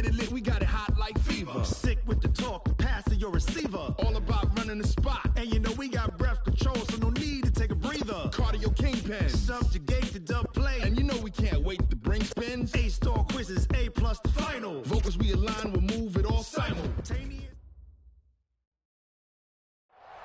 it lit, we got it hot like fever. Sick with the talk, the pass to your receiver. All about running the spot. And you know we got breath control, so no need to take a breather. Cardio kingpin. Subjugate the dub play. And you know we can't wait to bring spins. A-star quizzes, A+ the final. Vocals we align, we'll move it all simultaneous.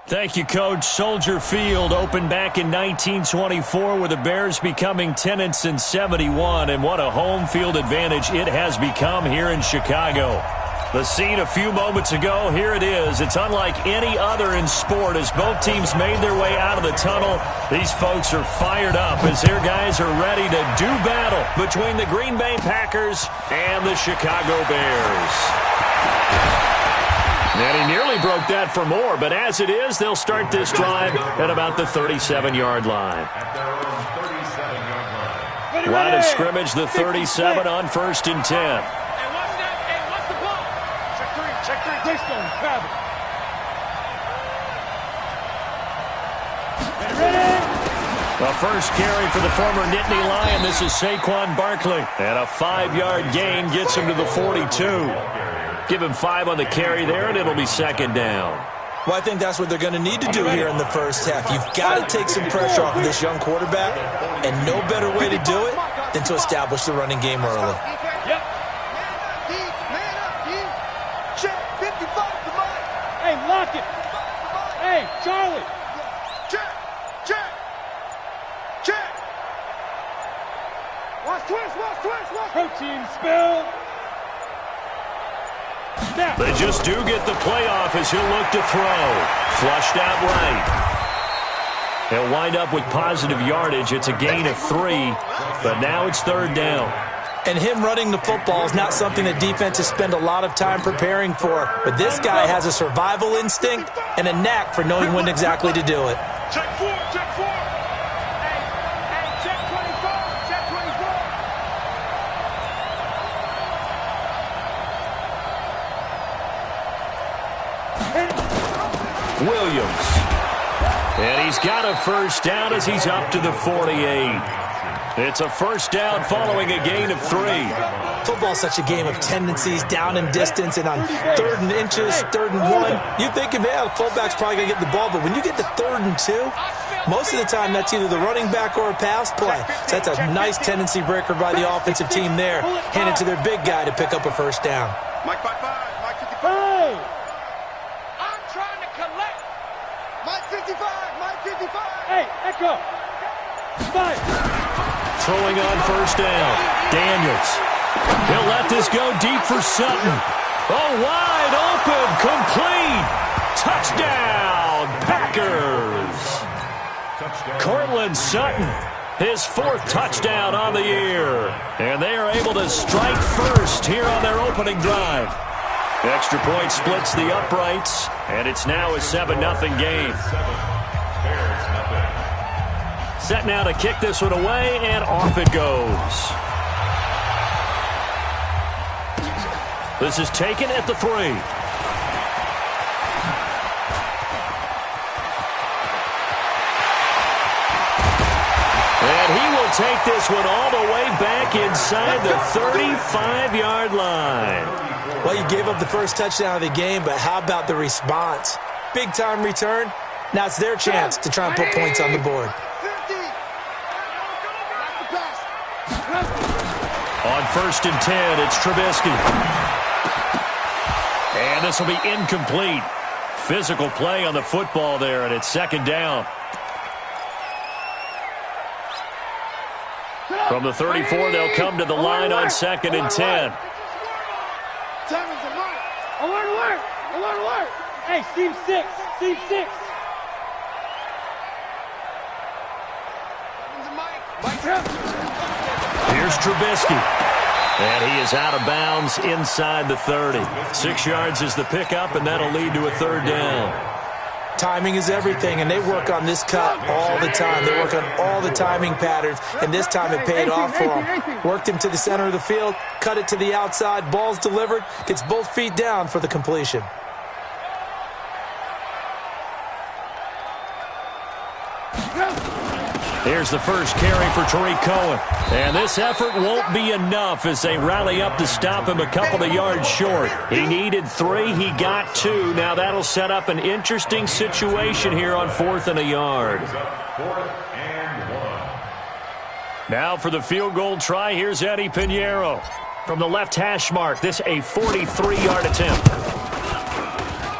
Thank you, Coach. Soldier Field opened back in 1924 with the Bears becoming tenants in 71, and what a home field advantage it has become here in Chicago. The scene a few moments ago, here it is. It's unlike any other in sport as both teams made their way out of the tunnel. These folks are fired up as their guys are ready to do battle between the Green Bay Packers and the Chicago Bears. And he nearly broke that for more, but as it is, they'll start this drive at about the 37-yard line. Line of scrimmage, the 37 on 1st and 10. What's the ball? Check three. Keystone, grab it. The first carry for the former Nittany Lion. This is Saquon Barkley. And a 5-yard gain gets him to the 42. Give him 5 on the carry there, and it'll be 2nd down. Well, I think that's what they're going to need to do here in the first half. You've got to take some pressure off of this young quarterback, and no better way to do it than to establish the running game early. Yep. Check, 55 to Mike. Hey, lock it. Hey, Charlie. Check. Watch twist. Protein spill. They just do get the playoff as he'll look to throw. Flushed out right. They'll wind up with positive yardage. It's a gain of 3, but now it's 3rd down. And him running the football is not something that defenses spend a lot of time preparing for. But this guy has a survival instinct and a knack for knowing when exactly to do it. Check 4. Hey, check 24. Check 24. Williams. And he's got a first down as he's up to the 48. It's a first down following a gain of 3. Football's such a game of tendencies, down and distance, and on 3rd and inches, 3rd and 1, you think, man, the fullback's probably going to get the ball, but when you get to 3rd and 2, most of the time that's either the running back or a pass play. So that's a nice tendency breaker by the offensive team there. Hand it to their big guy to pick up a first down. Mike 55. Mike 55. Hey. I'm trying to collect. Mike 55. Hey, Echo. 5. Throwing on first down. Daniels. He'll let this go deep for Sutton. Oh, wide open. Complete. Touchdown, Packers. Cortland Sutton, his 4th touchdown on the year. And they are able to strike first here on their opening drive. Extra point splits the uprights, and it's now a 7-0 game. Set now to kick this one away, and off it goes. This is taken at the 3. And he will take this one all the way back inside the 35-yard line. Well, you gave up the first touchdown of the game, but how about the response? Big-time return. Now it's their chance to try and put points on the board. On 1st and 10, it's Trubisky. And this will be incomplete. Physical play on the football there, and it's 2nd down. From the 34, they'll come to the line on 2nd and 10. Alert. Hey, Steve 6. Here's Trubisky. And he is out of bounds inside the 30. 6 yards is the pickup, and that'll lead to a 3rd down. Timing is everything, and they work on this cut all the time. They work on all the timing patterns, and this time it paid off for them. Worked him to the center of the field, cut it to the outside, ball's delivered, gets both feet down for the completion. Here's the first carry for Tariq Cohen. And this effort won't be enough as they rally up to stop him a couple of yards short. He needed 3. He got 2. Now that'll set up an interesting situation here on 4th and a yard. Now for the field goal try, here's Eddie Pinheiro. From the left hash mark, this a 43-yard attempt.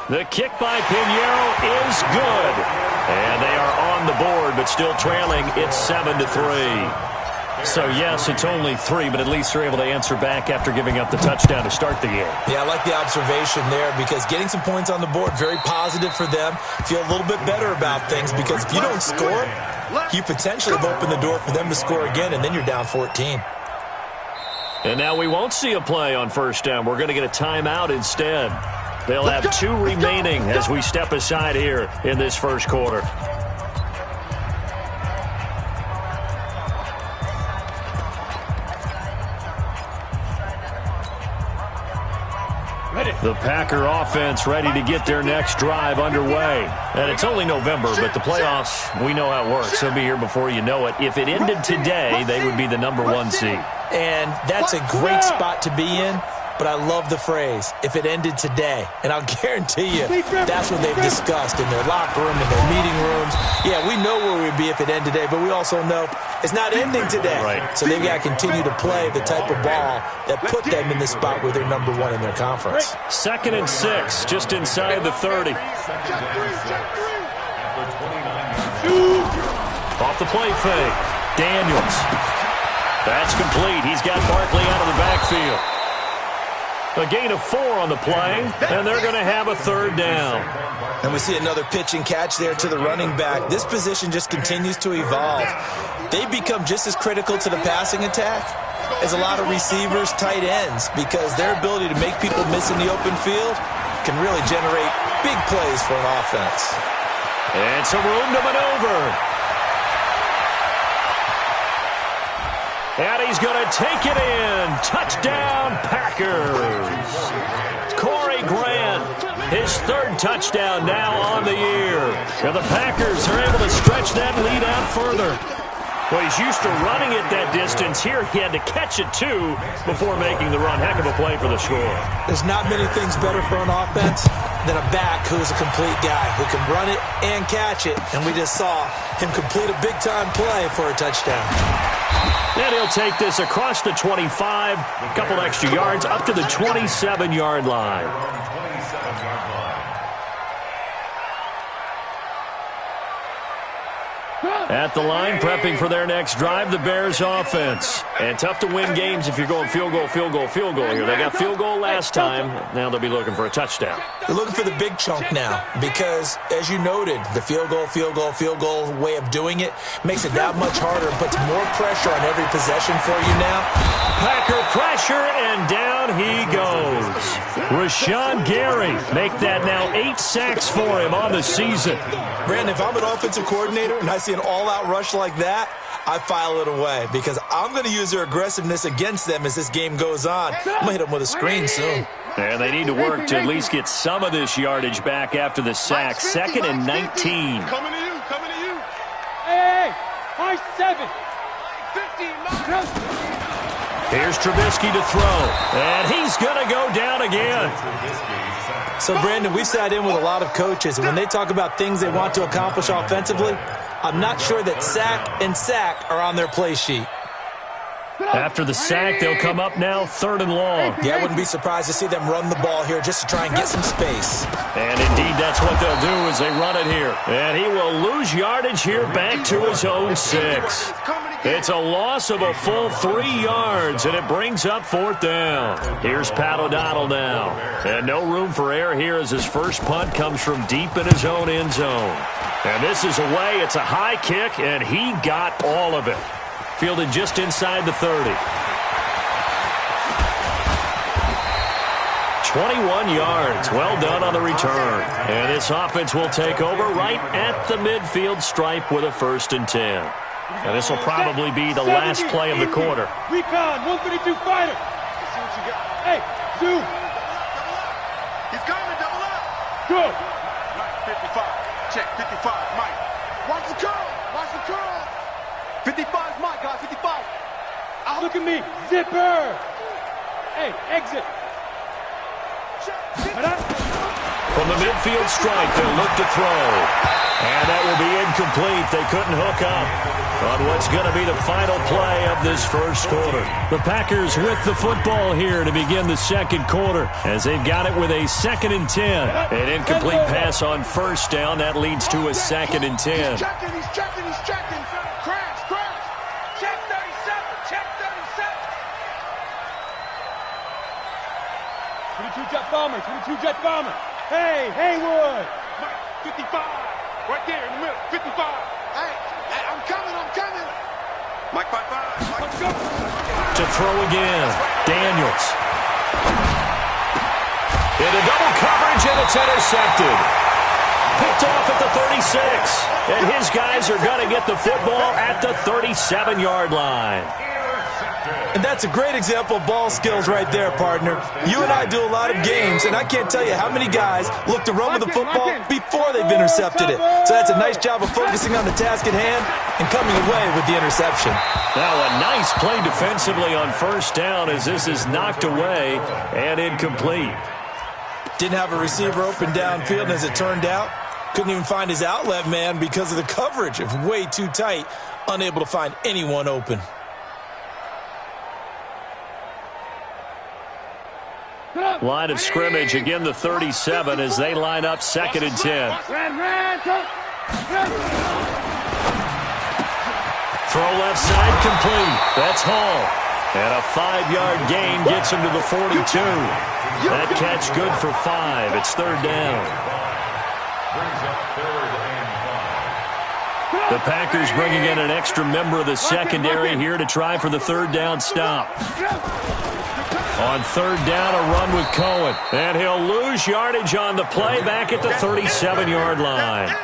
The kick by Pinheiro is good. And they are on the board, but still trailing. It's 7-3. So, yes, it's only 3, but at least they're able to answer back after giving up the touchdown to start the game. Yeah, I like the observation there because getting some points on the board, very positive for them. Feel a little bit better about things because if you don't score, you potentially have opened the door for them to score again, and then you're down 14. And now we won't see a play on first down. We're going to get a timeout instead. They'll have 2 remaining as we step aside here in this first quarter. The Packer offense ready to get their next drive underway. And it's only November, but the playoffs, we know how it works. They'll be here before you know it. If it ended today, they would be the number 1 seed. And that's a great spot to be in. But I love the phrase, if it ended today. And I'll guarantee you that's what they've discussed in their locker room, in their meeting rooms. Yeah, we know where we'd be if it ended today, but we also know it's not ending today. Right. So they've got to continue to play the type of ball that put them in the spot where they're number 1 in their conference. 2nd and 6, just inside the 30. Off the play fake. Daniels. That's complete. He's got Barkley out of the backfield. A gain of 4 on the play, and they're going to have a 3rd down. And we see another pitch and catch there to the running back. This position just continues to evolve. They become just as critical to the passing attack as a lot of receivers, tight ends, because their ability to make people miss in the open field can really generate big plays for an offense. And some room to maneuver. And he's going to take it in. Touchdown, Packers. Corey Grant, his 3rd touchdown now on the year. And the Packers are able to stretch that lead out further. Well, he's used to running it that distance. Here he had to catch it, too, before making the run. Heck of a play for the score. There's not many things better for an offense than a back who's a complete guy who can run it and catch it. And we just saw him complete a big-time play for a touchdown. And he'll take this across the 25, a couple extra yards, up to the 27-yard line. At the line, prepping for their next drive, the Bears offense. And tough to win games if you're going field goal, field goal, field goal here. They got field goal last time. Now they'll be looking for a touchdown. They're looking for the big chunk now because, as you noted, the field goal way of doing it makes it that much harder and puts more pressure on every possession for you now. Packer pressure, and down he goes. Rashawn Gary make that now 8 sacks for him on the season. Brandon, if I'm an offensive coordinator and I see an all-out rush like that, I file it away because I'm going to use their aggressiveness against them as this game goes on. I'm going to hit them with a screen soon. And they need to work to at least get some of this yardage back after the sack. 2nd and 19. Coming to you, coming to you. Hey, high 7. 59. Here's Trubisky to throw. And he's going to go down again. So, Brandon, we sat in with a lot of coaches, and when they talk about things they want to accomplish offensively, I'm not sure that sack and sack are on their play sheet. After the sack, they'll come up now 3rd and long. Yeah, I wouldn't be surprised to see them run the ball here just to try and get some space. And indeed, that's what they'll do as they run it here. And he will lose yardage here back to his own 6. It's a loss of a full 3 yards, and it brings up 4th down. Here's Pat O'Donnell now. And no room for error here as his first punt comes from deep in his own end zone. And this is away. It's a high kick, and he got all of it. Fielded just inside the 30. 21 yards. Well done on the return. And this offense will take over right at the midfield stripe with a 1st and 10. And this will probably be the last play of the quarter. Recon, 132 fighter. Let's see what you got. Hey, dude. He's coming, double up. Good. Mike, 55. Check, 55. Mike. Watch the curl. Watch the curl. 55's my guy, 55. Look at me. Zipper. Hey, exit. From the midfield stripe, they'll look to throw. And that will be incomplete. They couldn't hook up on what's going to be the final play of this first quarter. The Packers with the football here to begin the second quarter as they've got it with a 2nd and 10. An incomplete pass on first down. That leads to a 2nd and 10. He's checking. Crash. Check 37. 22 jet bomber. Hey, Haywood. 55. Right there in the middle. 55. Hey, I'm coming. Mike 55. Let's go. To throw again. Daniels. Into double coverage, and it's intercepted. Picked off at the 36. And his guys are going to get the football at the 37-yard line. And that's a great example of ball skills right there, partner. You and I do a lot of games, and I can't tell you how many guys look to run with the football before they've intercepted it. So that's a nice job of focusing on the task at hand and coming away with the interception. Now a nice play defensively on first down as this is knocked away and incomplete. Didn't have a receiver open downfield, and as it turned out, couldn't even find his outlet man because of the coverage. It was way too tight, unable to find anyone open. Line of scrimmage, again the 37 as they line up 2nd and 10. Throw left side complete. That's Hall. And a 5-yard gain gets him to the 42. That catch good for 5. It's 3rd down. The Packers bringing in an extra member of the secondary here to try for the 3rd down stop. On 3rd down, a run with Cohen. And he'll lose yardage on the play back at the 37-yard line.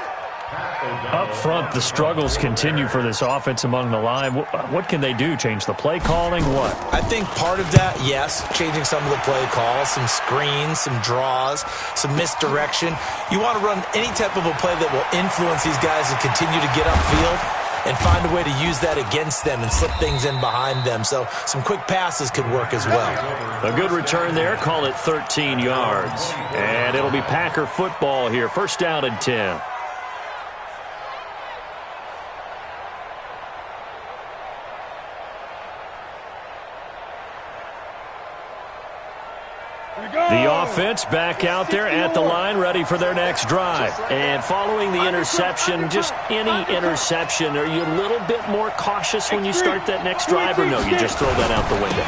Up front, the struggles continue for this offense among the line. What can they do? Change the play calling? What? I think part of that, yes, changing some of the play calls, some screens, some draws, some misdirection. You want to run any type of a play that will influence these guys to continue to get upfield and find a way to use that against them and slip things in behind them. So some quick passes could work as well. A good return there. Call it 13 yards. And it'll be Packer football here. 1st down and 10. The offense back out there at the line, ready for their next drive. And following the interception, just any interception, are you a little bit more cautious when you start that next drive, or no, you just throw that out the window?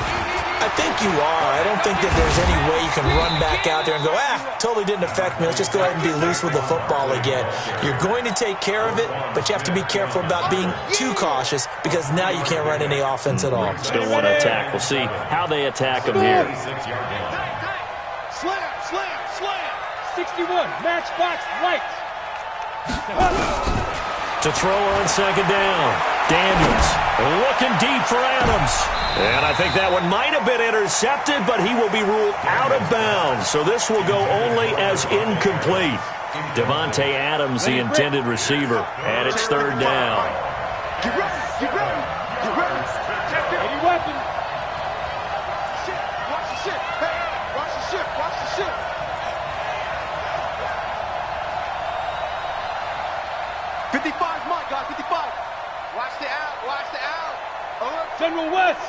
I think you are. I don't think that there's any way you can run back out there and go, totally didn't affect me. Let's just go ahead and be loose with the football again. You're going to take care of it, but you have to be careful about being too cautious because now you can't run any offense at all. Still want to attack. We'll see how they attack them here. Slam. 61, matchbox lights. To throw on 2nd down. Daniels looking deep for Adams. And I think that one might have been intercepted, but he will be ruled out of bounds. So this will go only as incomplete. Devontae Adams, the intended receiver, and it's 3rd down. Get ready. Any weapon. Watch the ship. Hey, watch the ship. 55's my guy, 55. Watch the out. General West.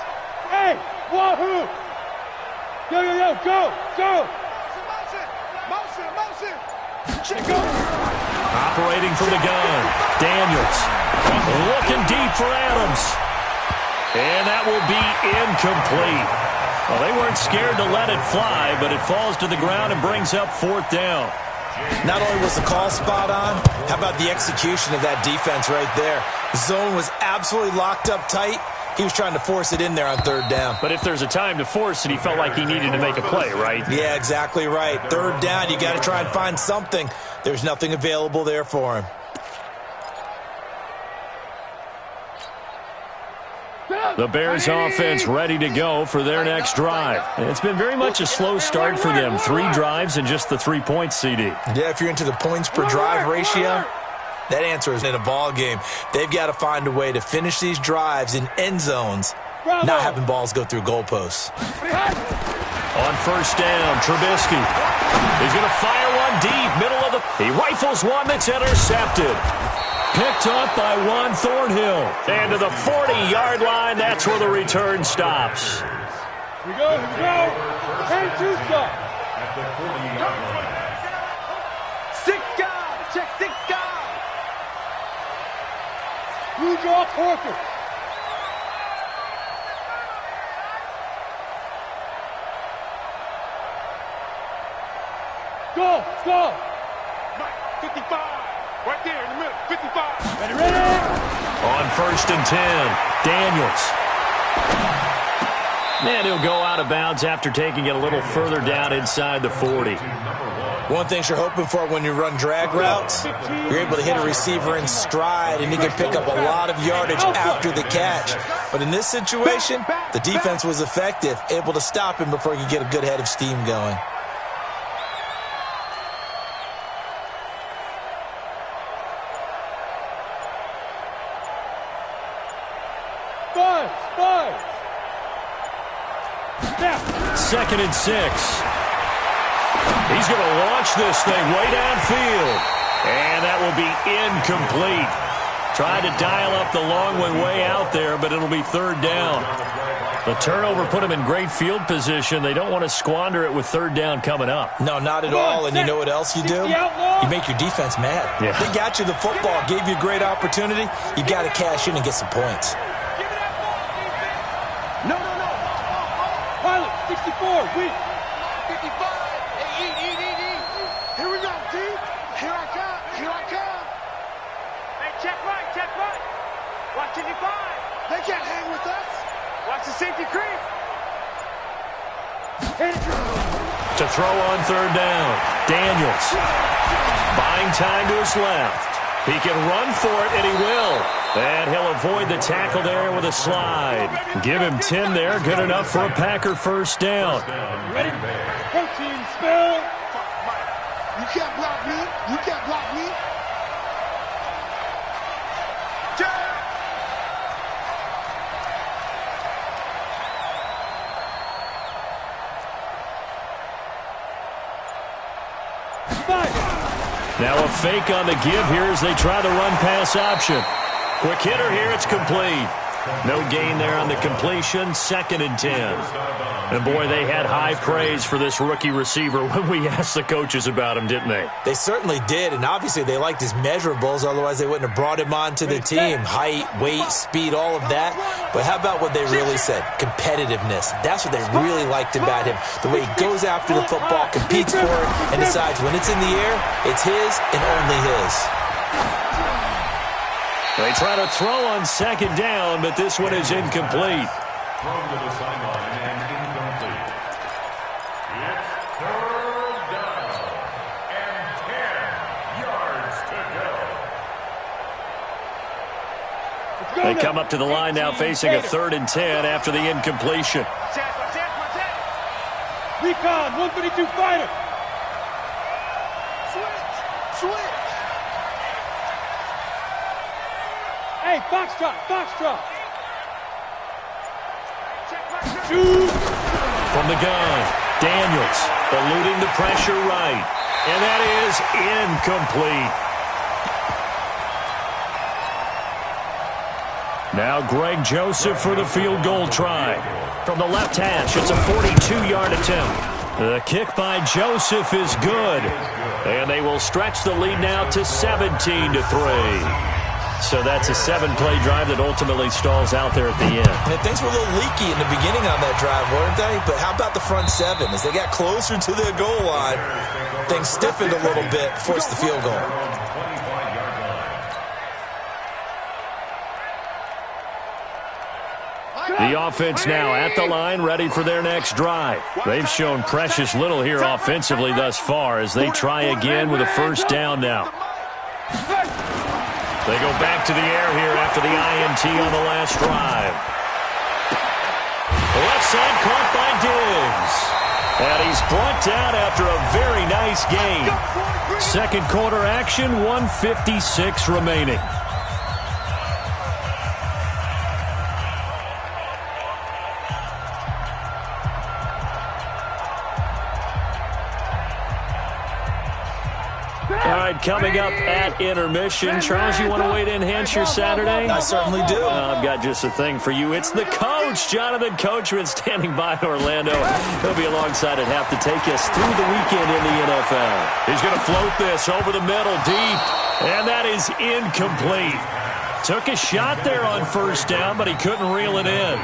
Hey, wahoo. Yo, go. Motion. Go. Operating from the gun. Daniels looking deep for Adams. And that will be incomplete. Well, they weren't scared to let it fly, but it falls to the ground and brings up 4th down. Not only was the call spot on, how about the execution of that defense right there? The zone was absolutely locked up tight. He was trying to force it in there on 3rd down. But if there's a time to force it, he felt like he needed to make a play, right? Yeah, exactly right. 3rd down, you got to try and find something. There's nothing available there for him. The Bears offense ready to go for their next drive. It's been very much a slow start for them. 3 drives and just the 3 points, CD. Yeah, if you're into the points per drive ratio, That answer is in a ball game. They've got to find a way to finish these drives in end zones, not having balls go through goalposts. On first down, Trubisky. He's going to fire one deep, middle of the... He rifles one that's intercepted. Picked up by Juan Thornhill. And to the 40-yard line, that's where the return stops. Here we go, here we go. And 2 stop. At the 40-yard line. 6 guys, check 6 guys. Blue draw Parker. Go, go. Mike, 55. Right there in the middle, 55. Ready, ready. On first and 10, Daniels. And he'll go out of bounds after taking it a little further down inside the 40. One thing you're hoping for when you run drag routes, you're able to hit a receiver in stride, and he can pick up a lot of yardage after the catch. But in this situation, the defense was effective, able to stop him before he could get a good head of steam going. Five. Second and 6. He's going to launch this thing way downfield. And that will be incomplete. Tried to dial up the long one way out there, but it'll be third down. The turnover put him in great field position. They don't want to squander it with third down coming up. No, not at all. And you know what else you do? You make your defense mad. Yeah. They got you the football, gave you a great opportunity. You got to cash in and get some points. No. Pilot, 64, weak. 55. Hey, eat. Here we go, D. Here I come. Hey, check right. Watch 55. They can't hang with us. Watch the safety creep. To throw on third down, Daniels. Buying time to his left. He can run for it, and he will. And he'll avoid the tackle there with a slide. Give him 10 there. Good enough for a Packer first down. Ready? Protein spill. You can't block me. Now a fake on the give here as they try the run-pass option. Quick hitter here, it's complete. No gain there on the completion, second and 10. And boy, they had high praise for this rookie receiver when we asked the coaches about him, didn't they? They certainly did, and obviously they liked his measurables, otherwise they wouldn't have brought him onto the team. Height, weight, speed, all of that. But how about what they really said? Competitiveness. That's what they really liked about him. The way he goes after the football, competes for it, and decides when it's in the air, it's his and only his. They try to throw on second down, but this one is incomplete. Thrown to the sideline and incomplete. It's third down and 10 yards to go. They come up to the line now facing a third and 10 after the incompletion. Recon, 132 fighter. Switch. Hey, foxtrot. Shoot. From the gun, Daniels eluding the pressure right. And that is incomplete. Now Greg Joseph for the field goal try. From the left hash, it's a 42-yard attempt. The kick by Joseph is good. And they will stretch the lead now to 17-3. So that's a 7-play drive that ultimately stalls out there at the end. And things were a little leaky in the beginning on that drive, weren't they? But how about the front seven? As they got closer to their goal line, things stiffened a little bit, forced the field goal. The offense now at the line, ready for their next drive. They've shown precious little here offensively thus far as they try again with a first down now. They go back to the air here after the INT on the last drive. Left side caught by Diggs. And he's brought down after a very nice game. Second quarter action, 1:56 remaining. All right, coming up at intermission. Charles, you want to wait to enhance your Saturday? I certainly do. I've got just a thing for you. It's the coach, Jonathan Coachman, standing by in Orlando. He'll be alongside at half to take us through the weekend in the NFL. He's going to float this over the middle deep, and that is incomplete. Took a shot there on first down, but he couldn't reel it in.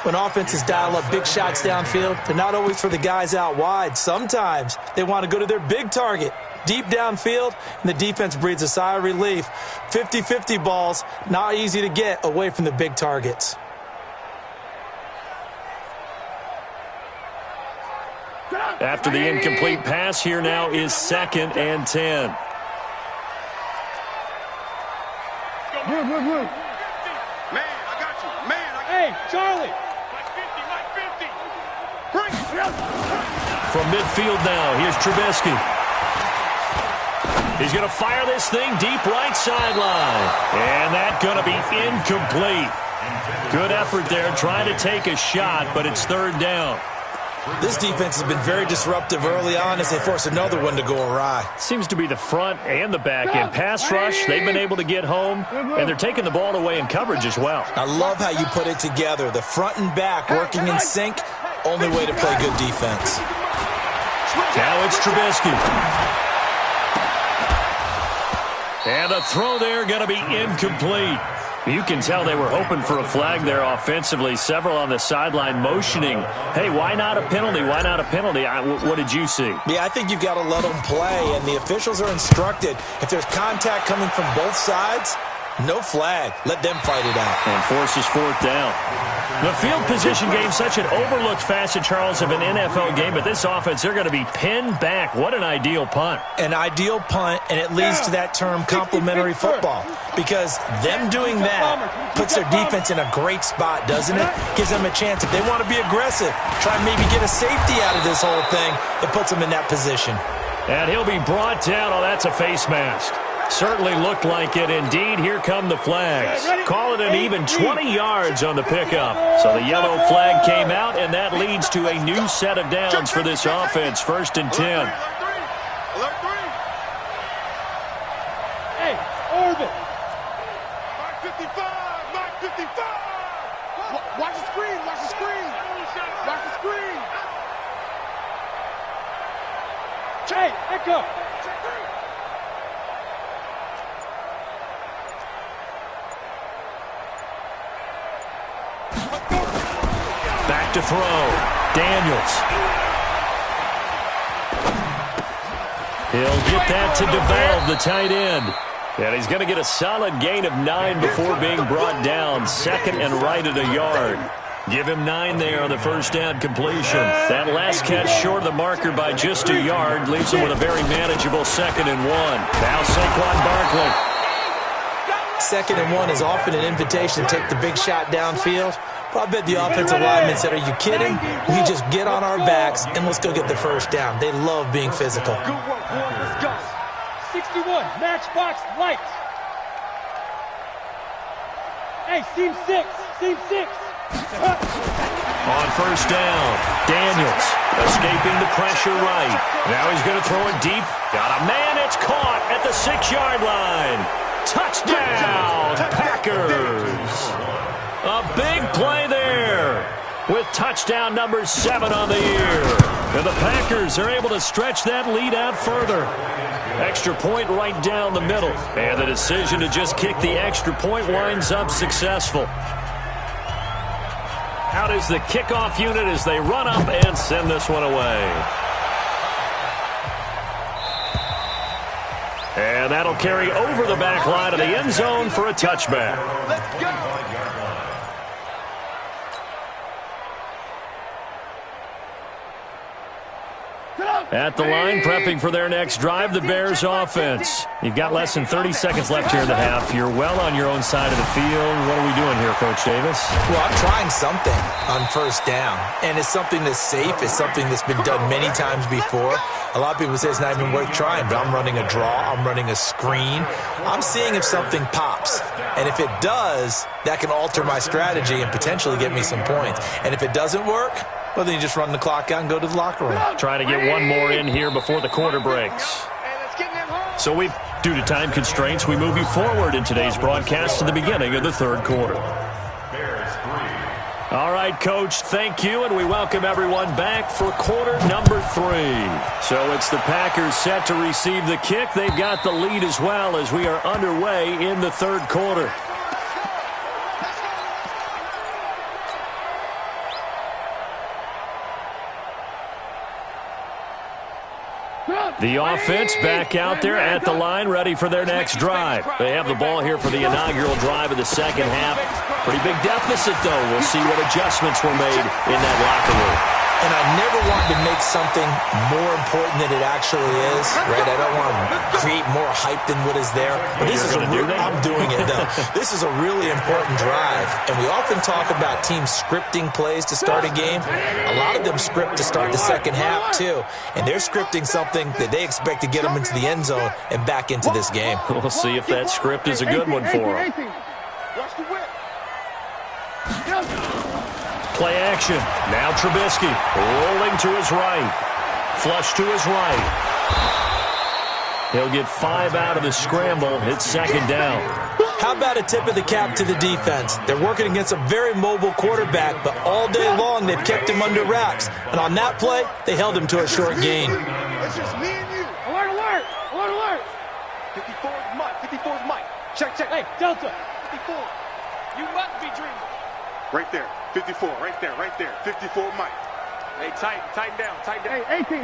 When offenses dial up big shots downfield, they're not always for the guys out wide. Sometimes they want to go to their big target, deep downfield, and the defense breathes a sigh of relief. 50-50 balls, not easy to get away from the big targets. After the incomplete pass, here now is 2nd and 10. Move. Man, I got you. Man, I got you. Hey, Charlie. Like 50. Bring it. From midfield now, here's Trubisky. He's going to fire this thing deep right sideline. And that's going to be incomplete. Good effort there, trying to take a shot, but it's 3rd down. This defense has been very disruptive early on as they force another one to go awry. Seems to be the front and the back end. Pass rush, they've been able to get home, and they're taking the ball away in coverage as well. I love how you put it together. The front and back working in sync, only way to play good defense. Now it's Trubisky. And a throw there going to be incomplete. You can tell they were hoping for a flag there offensively. Several on the sideline motioning, hey, why not a penalty? Why not a penalty? What did you see? Yeah, I think you've got to let them play, and the officials are instructed. If there's contact coming from both sides, no flag. Let them fight it out. And forces 4th down. The field position game, such an overlooked facet, Charles, of an NFL game, but this offense, they're going to be pinned back. What an ideal punt. An ideal punt, and it leads to that term complementary football, because them doing that puts their defense in a great spot, doesn't it? Gives them a chance. If they want to be aggressive, try and maybe get a safety out of this whole thing, it puts them in that position. And he'll be brought down. Oh, that's a face mask. Certainly looked like it. Indeed, here come the flags. Call it an even 20 yards on the pickup. So the yellow flag came out, and that leads to a new set of downs for this offense. 1st and 10. Alert 3. Hey, Orbit. 55. Watch the screen. Watch the screen. Watch the screen. Hey, echo. Back to throw. Daniels. He'll get that to DeValve, the tight end. And he's going to get a solid gain of 9 before being brought down. 2nd and right at a yard. Give him 9 there on the first down completion. That last catch short of the marker by just a yard leaves him with a very manageable 2nd and 1. Now Saquon Barkley. 2nd and 1 is often an invitation to take the big shot downfield. But I bet the offensive linemen said, are you kidding? We just get on our backs and let's go get the first down. They love being physical. Good work, boy. Let's go. 61, matchbox lights. Hey, seam 6. On first down, Daniels escaping the pressure right. Now he's going to throw it deep. Got a man. It's caught at the 6-yard line. Touchdown, Packers. A big play there with touchdown number 7 on the year. And the Packers are able to stretch that lead out further. Extra point right down the middle. And the decision to just kick the extra point winds up successful. Out is the kickoff unit as they run up and send this one away. And that'll carry over the back line of the end zone for a touchback. Let's go. Get up. At the line, prepping for their next drive, the Bears offense. You've got less than 30 seconds left here in the half. You're well on your own side of the field. What are we doing here, Coach Davis? Well, I'm trying something on first down, and it's something that's safe. It's something that's been done many times before. A lot of people say it's not even worth trying, but I'm running a draw. I'm running a screen. I'm seeing if something pops, and if it does, that can alter my strategy and potentially get me some points. And if it doesn't work, well, then you just run the clock out and go to the locker room. Trying to get one more in here before the quarter breaks. So due to time constraints, we move you forward in today's broadcast to the beginning of the third quarter. All right, Coach, thank you, and we welcome everyone back for quarter number 3. So it's the Packers set to receive the kick. They've got the lead as well as we are underway in the third quarter. The offense back out there at the line, ready for their next drive. They have the ball here for the inaugural drive of the second half. Pretty big deficit, though. We'll see what adjustments were made in that locker room. And I never want to make something more important than it actually is, right? I don't want to create more hype than what is there. But this is I'm doing it, though. This is a really important drive. And we often talk about teams scripting plays to start a game. A lot of them script to start the second half, too. And they're scripting something that they expect to get them into the end zone and back into this game. We'll see if that script is a good one for them. Watch the whip. Play action. Now Trubisky rolling to his right. Flush to his right. He'll get 5 out of the scramble. It's second down. How about a tip of the cap to the defense? They're working against a very mobile quarterback, but all day long they've kept him under wraps. And on that play, they held him to a short gain. It's just me and you. Alert, alert. Alert, alert. 54 is Mike. 54 is Mike. Check, check. Hey, Delta. 54. You must be dreaming. Right there. 54. Right there. Right there. 54 Mike. Hey, tighten down. Tighten down. Hey, 18.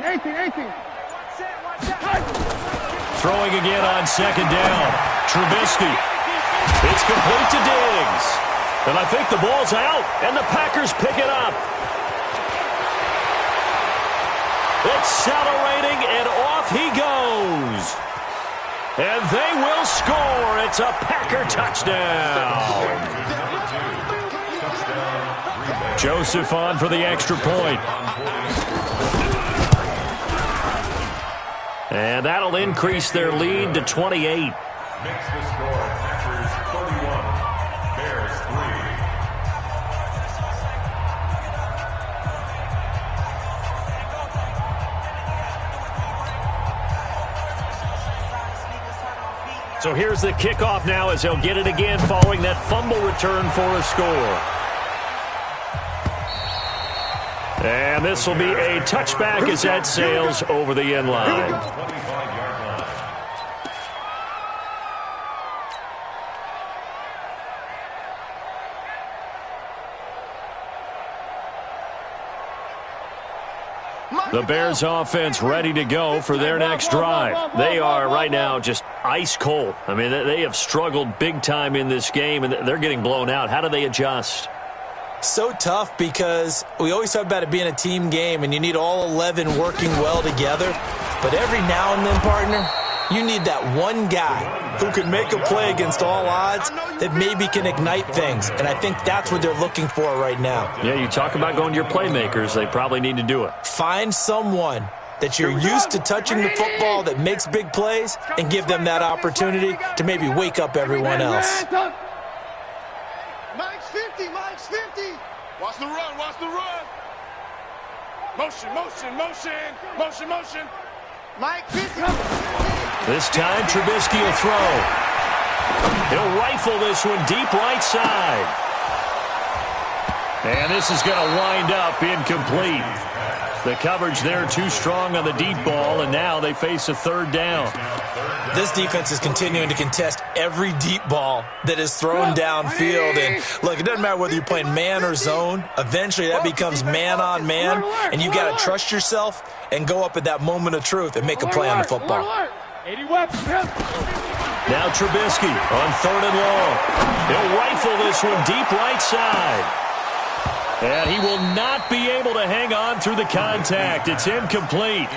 Throwing again on second down. Trubisky. It's complete to Diggs. And I think the ball's out, and the Packers pick it up. Accelerating, and off he goes. And they will score. It's a Packer touchdown. Joseph on for the extra point. And that'll increase their lead to 28. Makes the score Packers 31, Bears 3. So here's the kickoff now as they'll get it again following that fumble return for a score. And this will be a touchback as that sails over the end line. 25-yard line. The Bears offense ready to go for their next drive. They are right now just ice cold. I mean, they have struggled big time in this game, and they're getting blown out. How do they adjust? So tough because we always talk about it being a team game and you need all 11 working well together. But every now and then, partner, you need that one guy who can make a play against all odds that maybe can ignite things. And I think that's what they're looking for right now. Yeah, you talk about going to your playmakers. They probably need to do it. Find someone that you're used to touching the football that makes big plays and give them that opportunity to maybe wake up everyone else. Mike's 50. Mike's 50. Watch the run. Watch the run. Motion. Mike 50. This time, Trubisky will throw. He'll rifle this one deep right side. And this is going to wind up incomplete. The coverage there too strong on the deep ball, and now they face a third down. This defense is continuing to contest every deep ball that is thrown downfield. And look, it doesn't matter whether you're playing man or zone. Eventually that becomes man on man, and you've got to trust yourself and go up at that moment of truth and make a play on the football. Now Trubisky on third and long. He'll rifle this one deep right side. And he will not be able to hang on through the contact. It's incomplete.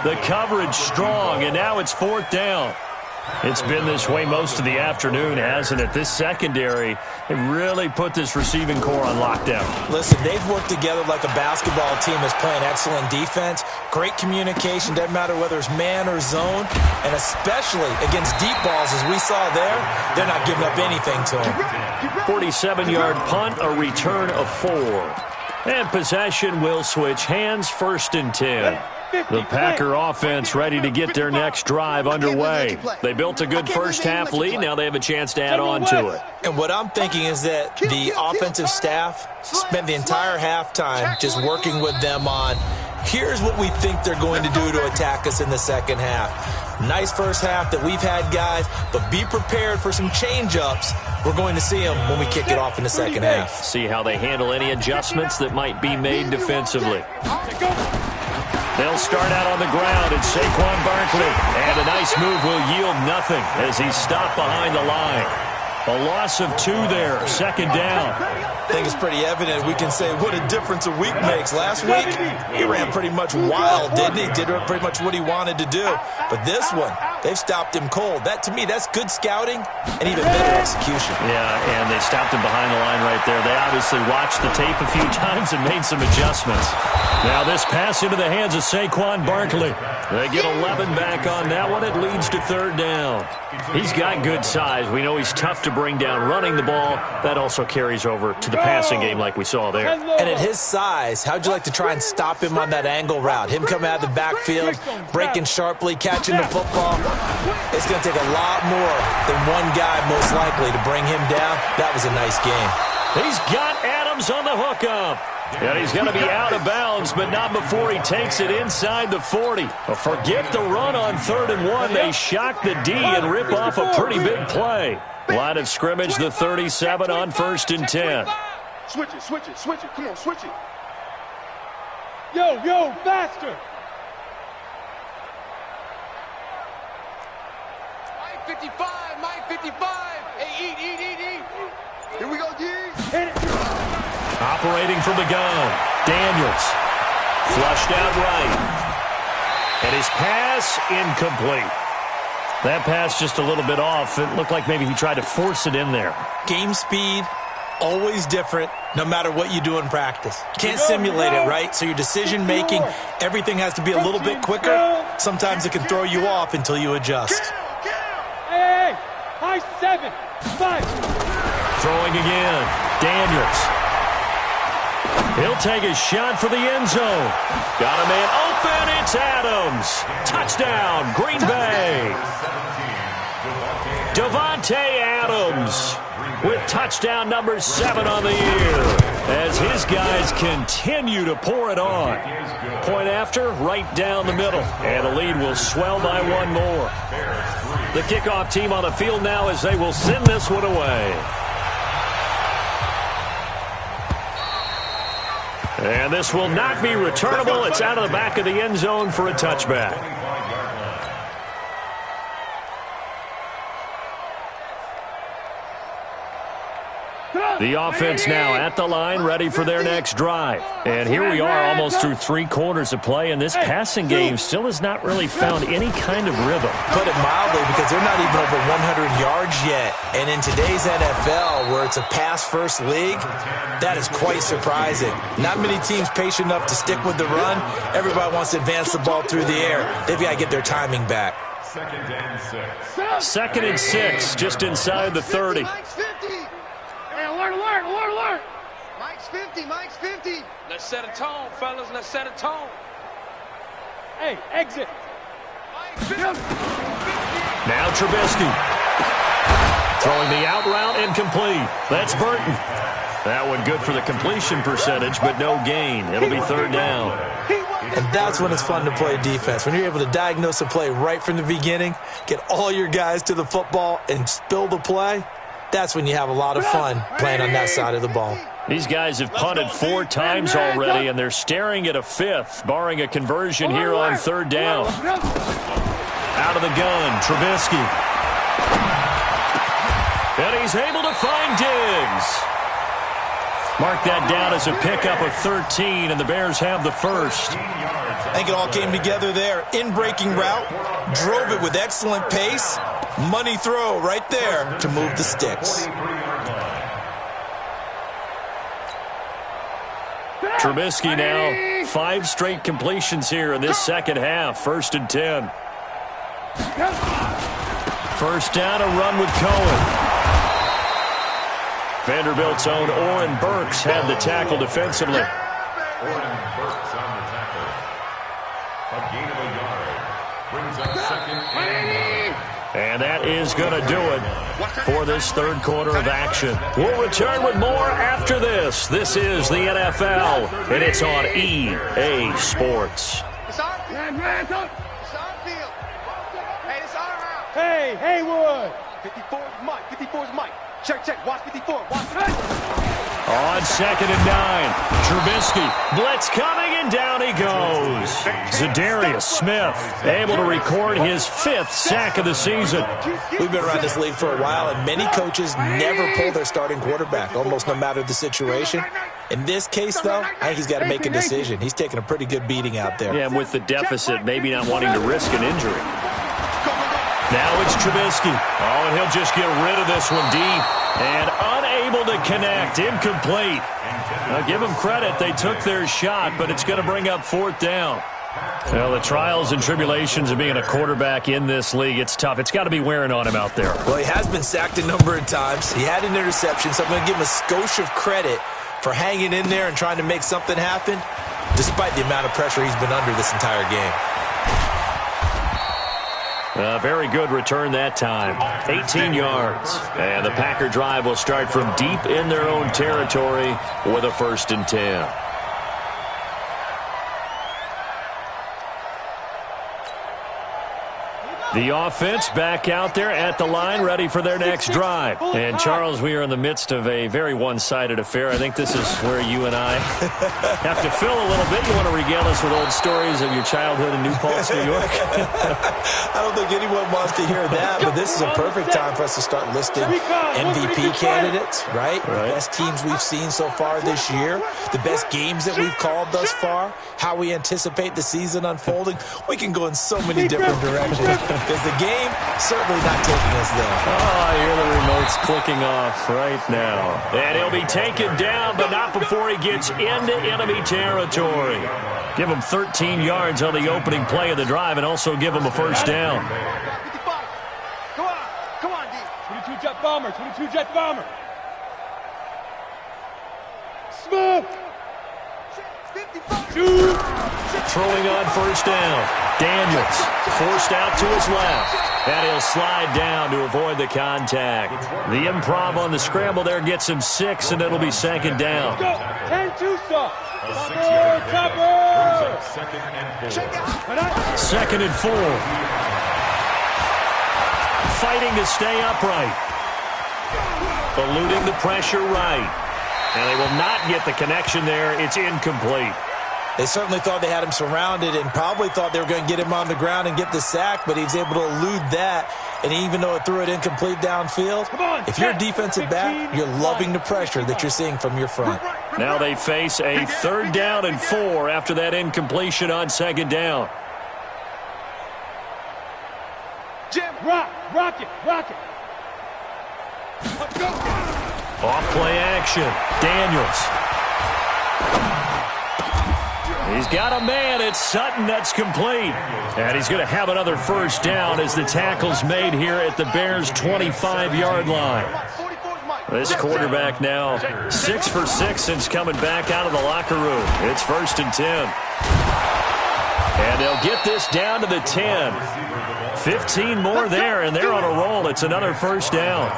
The coverage strong, and now it's 4th down. It's been this way most of the afternoon, hasn't it? This secondary, they really put this receiving core on lockdown. Listen, they've worked together like a basketball team that's playing excellent defense. Great communication, doesn't matter whether it's man or zone. And especially against deep balls, as we saw there, they're not giving up anything to them. 47-yard punt, a return of 4. And possession will switch hands, 1st and 10. The Packer offense ready to get their next drive underway. They built a good first-half lead. Now they have a chance to add on to it. And what I'm thinking is that the offensive staff spent the entire halftime just working with them on, here's what we think they're going to do to attack us in the second half. Nice first half that we've had, guys, but be prepared for some change-ups. We're going to see them when we kick it off in the second half. See how they handle any adjustments that might be made defensively. They'll start out on the ground. It's Saquon Barkley. And a nice move will yield nothing as he's stopped behind the line. A loss of 2 there, 2nd down. I think it's pretty evident. We can say what a difference a week makes. Last week, he ran pretty much wild, didn't he? Did pretty much what he wanted to do. But this one, they've stopped him cold. That, to me, that's good scouting and even better execution. Yeah, and they stopped him behind the line right there. They obviously watched the tape a few times and made some adjustments. Now this pass into the hands of Saquon Barkley. They get 11 back on that one. It leads to 3rd down. He's got good size. We know he's tough to bring down running the ball. That also carries over to the passing game like we saw there. And at his size, how'd you like to try and stop him on that angle route? Him coming out of the backfield, breaking sharply, catching the football. It's going to take a lot more than one guy most likely to bring him down. That was a nice game. He's got Adams on the hookup. And he's going to be out of bounds, but not before he takes it inside the 40. Forget the run on 3rd and 1. They shock the D and rip off a pretty big play. Line of scrimmage, the 37 on 1st and 10. Switch it, switch it, switch it. Come on, switch it. Yo, faster. Mike 55, Mike 55. Hey, eat. Here we go, D. Operating from the gun, Daniels. Flushed out right. And his pass incomplete. That pass just a little bit off. It looked like maybe he tried to force it in there. Game speed, always different, no matter what you do in practice. Can't simulate it, right? So your decision-making, everything has to be a little bit quicker. Sometimes it can throw you off until you adjust. Hey, high 7, 5. Throwing again, Daniels. He'll take a shot for the end zone. Got a man open. It's Adams. Touchdown, Green Bay. Devontae Adams with touchdown number 7 on the year as his guys continue to pour it on. Point after, right down the middle. And the lead will swell by 1 more. The kickoff team on the field now as they will send this one away. And this will not be returnable. It's out of the back of the end zone for a touchback. The offense now at the line, ready for their next drive. And here we are almost through 3 quarters of play, and this passing game still has not really found any kind of rhythm. Put it mildly, because they're not even over 100 yards yet. And in today's NFL, where it's a pass-first league, that is quite surprising. Not many teams patient enough to stick with the run. Everybody wants to advance the ball through the air. They've got to get their timing back. 2nd and 6, just inside the 30. Alert. Mike's 50. Let's set a tone, fellas. Let's set a tone. Hey, exit. Now Trubisky. Throwing the out route incomplete. That's Burton. That one good for the completion percentage, but no gain. It'll be 3rd down. And that's when it's fun to play defense. When you're able to diagnose a play right from the beginning, get all your guys to the football, and spill the play, that's when you have a lot of fun playing on that side of the ball. These guys have punted 4 times already, and they're staring at a 5th, barring a conversion here on 3rd down. Out of the gun, Trubisky. And he's able to find Diggs. Mark that down as a pickup of 13, and the Bears have the first. I think it all came together there. In-breaking route, drove it with excellent pace. Money throw right there to move the sticks. Trubisky now, 5 straight completions here in this second half. 1st and 10. First down, a run with Cohen. Vanderbilt's own Oren Burks had the tackle defensively. Oren Burks on the tackle. A gain of a yard. Brings up 2nd and 9. And that is going to do it for this third quarter of action. We'll return with more after this. This is the NFL, and it's on EA Sports. It's our field. It's our field. Hey, it's our house. Hey, Haywood. 54 is Mike. 54 is Mike. Check. Watch 54. Watch. On 2nd and 9, Trubisky, blitz coming, and down he goes. Zadarius Smith able to record his 5th sack of the season. We've been around this league for a while, and many coaches never pull their starting quarterback, almost no matter the situation. In this case, though, I think he's got to make a decision. He's taking a pretty good beating out there. Yeah, and with the deficit, maybe not wanting to risk an injury. Now it's Trubisky. Oh, and he'll just get rid of this one deep. And unable to connect. Incomplete. Now, give them credit. They took their shot, but it's going to bring up 4th down. Well, the trials and tribulations of being a quarterback in this league, it's tough. It's got to be wearing on him out there. Well, he has been sacked a number of times. He had an interception, so I'm going to give him a skosh of credit for hanging in there and trying to make something happen, despite the amount of pressure he's been under this entire game. Very good return that time. 18 yards. And the Packer drive will start from deep in their own territory with a 1st and 10. The offense back out there at the line, ready for their next drive. And, Charles, we are in the midst of a very one-sided affair. I think this is where you and I have to fill a little bit. You want to regale us with old stories of your childhood in New Paltz, New York? I don't think anyone wants to hear that, but this is a perfect time for us to start listing MVP candidates, right? The best teams we've seen so far this year, the best games that we've called thus far, how we anticipate the season unfolding. We can go in so many different directions. Because the game certainly not taking us there. Oh, I hear the remote's clicking off right now. And he'll be taken down, but not before he gets into enemy territory. Give him 13 yards on the opening play of the drive and also give him a 1st down. 55. Come on, D. 22 Jet Bomber. 22 Jet Bomber. Smith. 55. Throwing on 1st down. Daniels forced out to his left. And he'll slide down to avoid the contact. The improv on the scramble there gets him 6, and it'll be 2nd down. 10-2 stop. Brings up 2nd and 4. 2nd and 4. Fighting to stay upright. Eluding the pressure right. And they will not get the connection there. It's incomplete. They certainly thought they had him surrounded and probably thought they were going to get him on the ground and get the sack, but he was able to elude that. And even though it threw it incomplete downfield, if you're a defensive back, you're loving the pressure that you're seeing from your front. Now they face a 3rd down and 4 after that incompletion on 2nd down. Jim, rock it. Let's go. Off play action. Daniels. He's got a man. It's Sutton. That's complete. And he's going to have another 1st down as the tackle's made here at the Bears' 25-yard line. This quarterback now 6 for 6 since coming back out of the locker room. It's 1st and 10. And they'll get this down to the 10. 15 more there, and they're on a roll. It's another 1st down.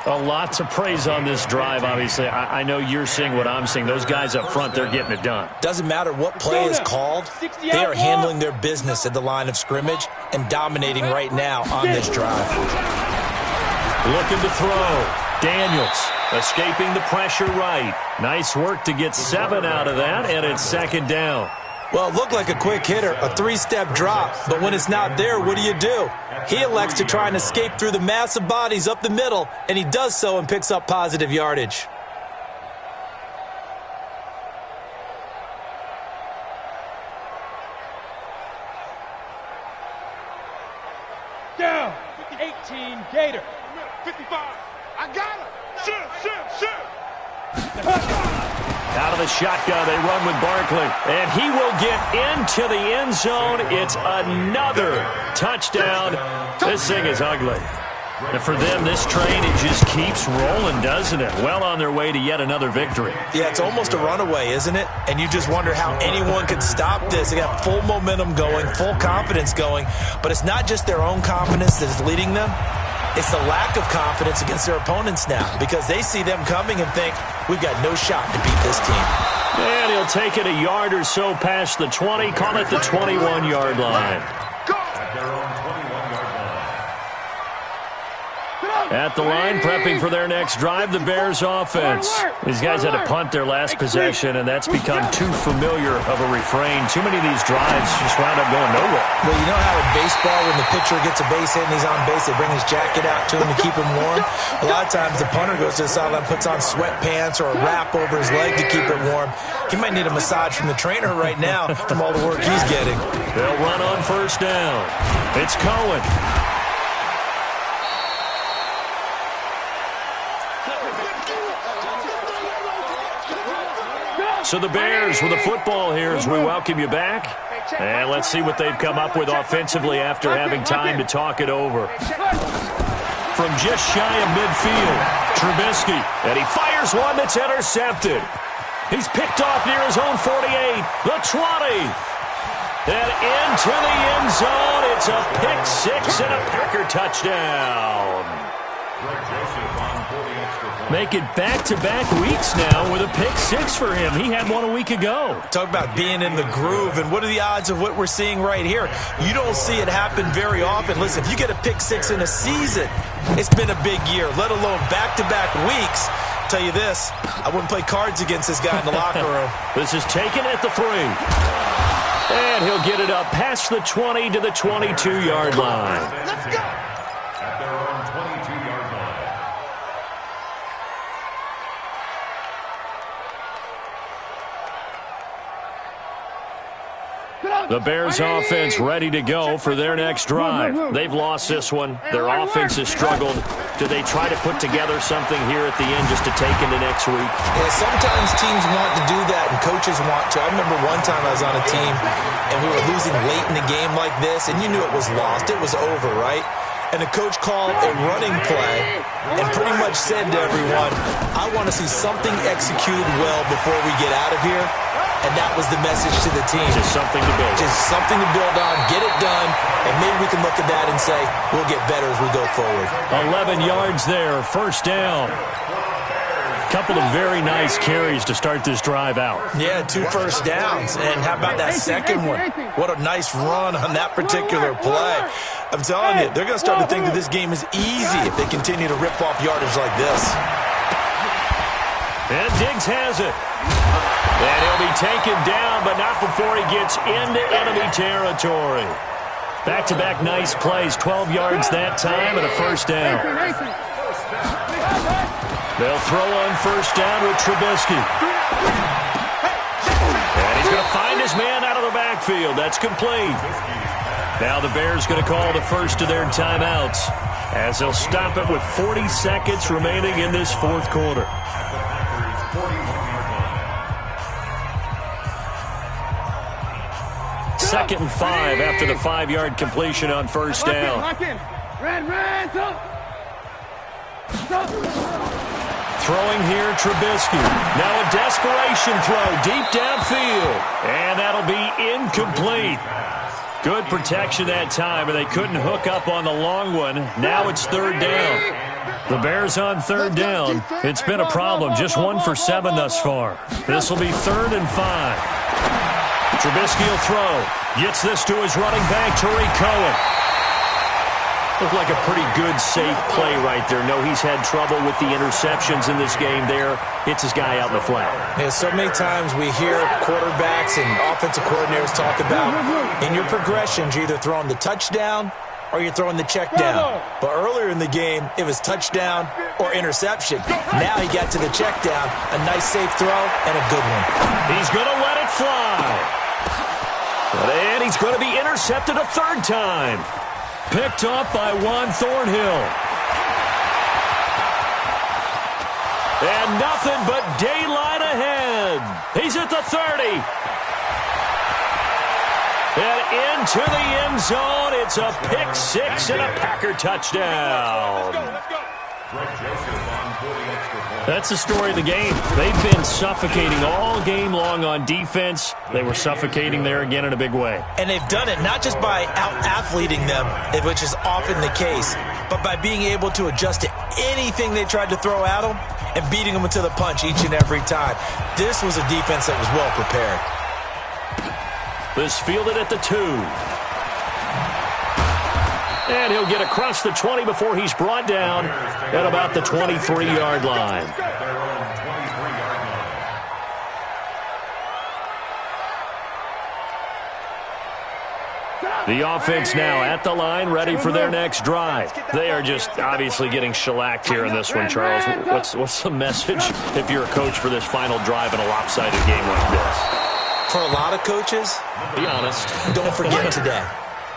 A lot to praise on this drive, obviously. I know you're seeing what I'm seeing. Those guys up front, they're getting it done. Doesn't matter what play is called. They are handling their business at the line of scrimmage and dominating right now on this drive. Looking to throw. Daniels escaping the pressure right. Nice work to get 7 out of that, and it's 2nd down. Well, it looked like a quick hitter, a 3-step drop, but when it's not there, what do? He elects to try and escape through the massive bodies up the middle, and he does so and picks up positive yardage. 55. I got him. Shoot. Out of the shotgun, they run with Barkley. And he will get into the end zone. It's another touchdown. This thing is ugly. And for them, this train, it just keeps rolling, doesn't it? Well on their way to yet another victory. Yeah, it's almost a runaway, isn't it? And you just wonder how anyone could stop this. They got full momentum going, full confidence going. But it's not just their own confidence that is leading them. It's the lack of confidence against their opponents now because they see them coming and think, we've got no shot to beat this team. And he'll take it a yard or so past the 20, call it the 21-yard line. At the line, prepping for their next drive, the Bears offense. These guys had to punt their last possession, and that's become too familiar of a refrain. Too many of these drives just wound up going nowhere. Well, you know how in baseball, when the pitcher gets a base hit and he's on base, they bring his jacket out to him to keep him warm? A lot of times the punter goes to the sideline, puts on sweatpants or a wrap over his leg to keep it warm. He might need a massage from the trainer right now from all the work he's getting. They'll run on first down. It's Cohen. So the Bears with the football here as we welcome you back. And let's see what they've come up with offensively after having time to talk it over. From just shy of midfield, Trubisky. And he fires one that's intercepted. He's picked off near his own 48, the 20. And into the end zone. It's a pick six and a Packer touchdown. Make it back-to-back weeks now with a pick six for him. He had one a week ago. Talk about being in the groove, and what are the odds of what we're seeing right here? You don't see it happen very often. Listen, if you get a pick six in a season, it's been a big year, let alone back-to-back weeks. I'll tell you this, I wouldn't play cards against this guy in the locker room. This is taken at the 3. And he'll get it up past the 20 to the 22-yard line. Let's go. At their own 22-yard line. The Bears offense ready to go for their next drive. They've lost this one. Their offense has struggled. Do they try to put together something here at the end just to take into next week? Yeah, sometimes teams want to do that and coaches want to. I remember one time I was on a team and we were losing late in the game like this, and you knew it was lost. It was over, right? And the coach called a running play and pretty much said to everyone, I want to see something executed well before we get out of here. And that was the message to the team. Just something to build. Just something to build on, get it done, and maybe we can look at that and say, we'll get better as we go forward. 11 yards there, first down. Couple of very nice carries to start this drive out. Yeah, 2 first downs. And how about that second one? What a nice run on that particular play. I'm telling you, they're going to start to think that this game is easy if they continue to rip off yardage like this. And Diggs has it. And he'll be taken down, but not before he gets into enemy territory. Back-to-back nice plays, 12 yards that time and a first down. They'll throw on first down with Trubisky. And he's going to find his man out of the backfield. That's complete. Now the Bears going to call the first of their timeouts as they'll stop it with 40 seconds remaining in this fourth quarter. Second and 5 after the 5-yard completion on first down. Throwing here, Trubisky. Now a desperation throw deep downfield. And that'll be incomplete. Good protection that time, and they couldn't hook up on the long one. Now it's third down. The Bears on third down. It's been a problem. Just 1 for 7 thus far. This will be 3rd and 5. Trubisky will throw. Gets this to his running back, Tariq Cohen. Looked like a pretty good, safe play right there. No, he's had trouble with the interceptions in this game there. Hits his guy out in the flat. Yeah, so many times we hear quarterbacks and offensive coordinators talk about in your progressions, you're either throwing the touchdown or you're throwing the check down. But earlier in the game, it was touchdown or interception. Now he got to the check down. A nice, safe throw and a good one. He's going to let it fly. And he's going to be intercepted a third time. Picked up by Juan Thornhill. nothing but daylight ahead. He's at the 30. And into the end zone. It's a pick six and a Packer touchdown. Let's go. That's the story of the game. They've been suffocating all game long on defense. They were suffocating there again in a big way. And they've done it not just by out-athleting them, which is often the case, but by being able to adjust to anything they tried to throw at them and beating them to the punch each and every time. This was a defense that was well prepared. This fielded at the 2. And he'll get across the 20 before he's brought down at about the 23-yard line. The offense now at the line, ready for their next drive. They are just obviously getting shellacked here in this one, Charles. What's the message if you're a coach for this final drive in a lopsided game like this? For a lot of coaches, be honest, don't forget today.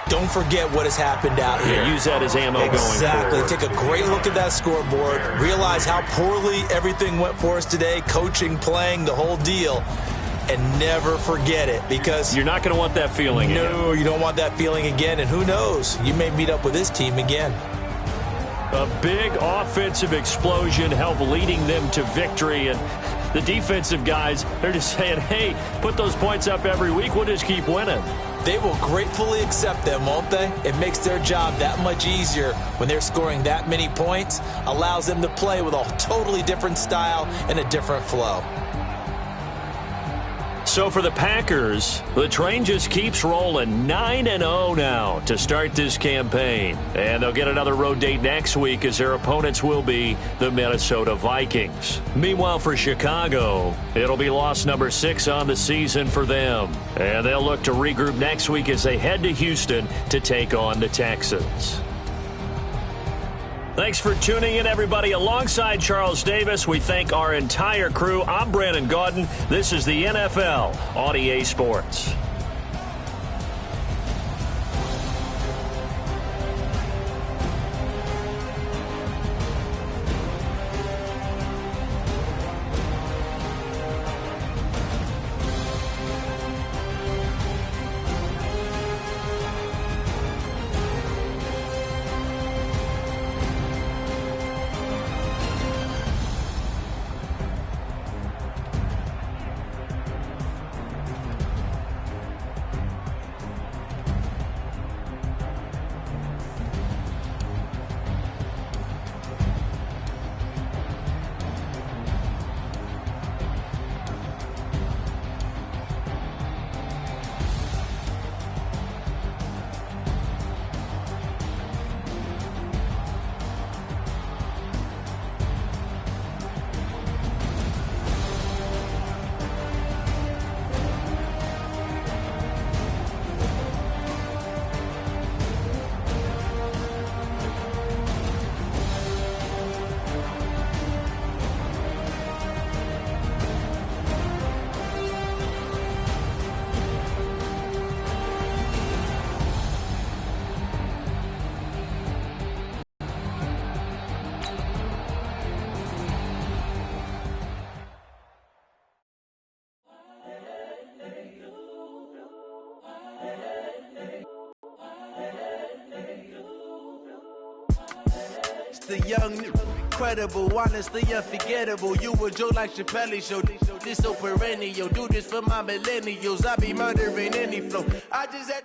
Don't forget what has happened out here. Yeah, use that as ammo going forward. Exactly. Take a great look at that scoreboard. Realize how poorly everything went for us today. Coaching, playing, the whole deal. And never forget it, because you're not going to want that feeling again. No, you don't want that feeling again. And who knows? You may meet up with this team again. A big offensive explosion helped leading them to victory. And the defensive guys, they're just saying, hey, put those points up every week. We'll just keep winning. They will gratefully accept them, won't they? It makes their job that much easier when they're scoring that many points. Allows them to play with a totally different style and a different flow. So for the Packers, the train just keeps rolling 9-0 now to start this campaign. And they'll get another road date next week as their opponents will be the Minnesota Vikings. Meanwhile, for Chicago, it'll be loss number 6 on the season for them. And they'll look to regroup next week as they head to Houston to take on the Texans. Thanks for tuning in, everybody. Alongside Charles Davis, we thank our entire crew. I'm Brandon Gaudin. This is the NFL on EA Sports. The young, incredible, honestly unforgettable. You a Joe like Chappelle show. This so perennial. Do this for my millennials. I be murdering any flow. I just had